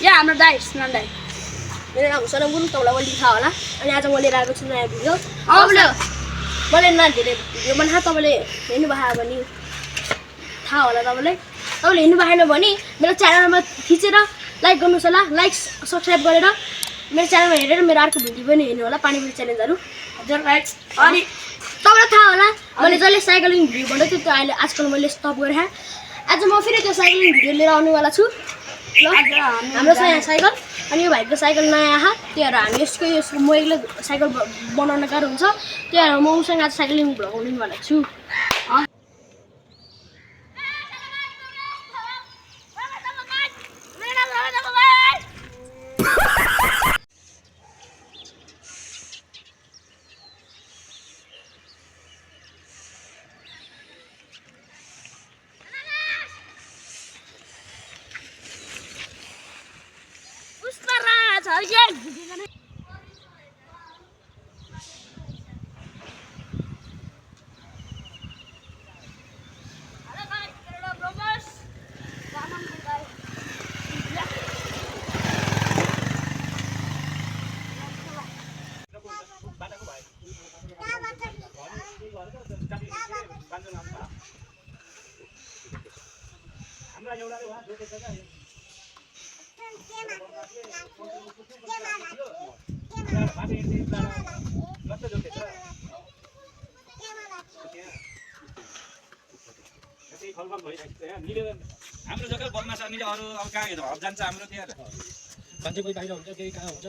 या हाम्रो दाइ स्नान दाइ मेरो नाम सनम गुरुङ तपाईँलाई अलि थाहा होला अनि आज म लिएर आएको छु नयाँ भिडियो मैले नयाँ धेरै भिडियो बनाएको तपाईँले हेर्नु भयो भने थाहा होला तपाईँले हेर्नु भएन भने मेरो च्यानलमा थिचेर लाइक गर्नुहोस् होला लाइक सब्सक्राइब गरेर मेरो च्यानलमा हेरेर मेरो अर्को भिडियो पनि हेर्नु होला पानीपुरी च्यालेन्जहरू हजुर राइट अनि तपाईँलाई थाहा होला मैले जहिले साइक्लिङ भिडियो बनाउँदै थियो त्यो अहिले आजकल मैले स्टप गरेँ आज म फेरि त्यो साइक्लिङ भिडियो लिएर आउनेवाला छु ल हाम्रो यहाँ साइकल अनि यो भाइको साइकल नयाँ आहा त्यही भएर हामी यसको म एक्लै साइकल बनाउन गाह्रो हुन्छ त्यही भएर म उसँग आज साइक्लिङ भ्लग बनाउनेवाला छु हाम्रो जग्गा बदमास अनि अरू अब कहाँ हेर्नु अब जान्छ हाम्रो त्यहाँ मान्छे कोही बाहिर हुन्छ केही कहाँ हुन्छ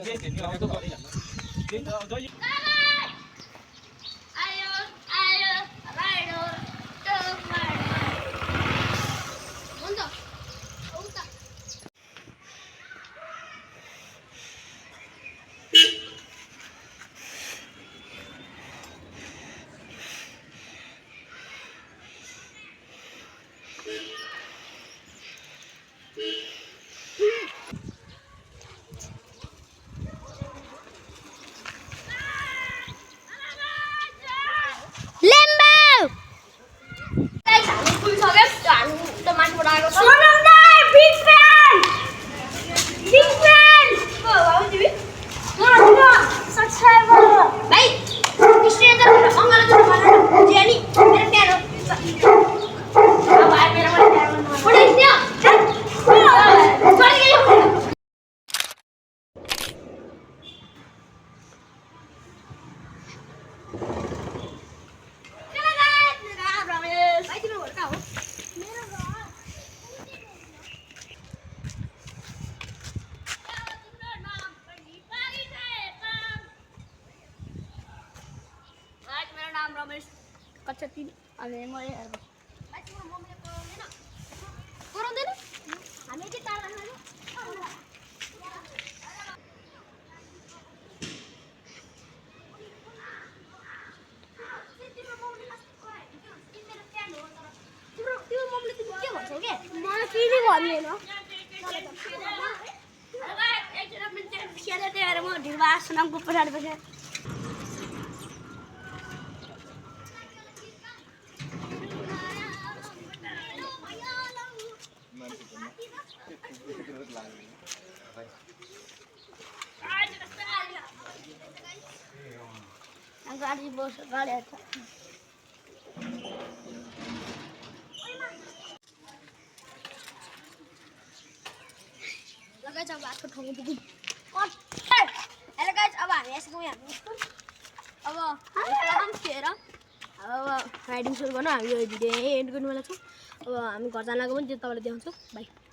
रमेश कक्षा 3 अनि म गराउँदैन हामी चाहिँ टाढा जानु म ढिलबा सुनामको पछाडि बसेँ गाडी बस गाडी अच्छा लगाइछ अब आजको ठाउँमा पुग्यौँ हेलो गाइज अब हामी यसको यहाँ अब हामी खेर अब राइडिङ सुरु गर्नु हामी यो भिडियो एन्ड गर्नुवाला छौँ अब हामी घर जानको पनि त्यो तपाईँलाई देखाउँछौँ बाई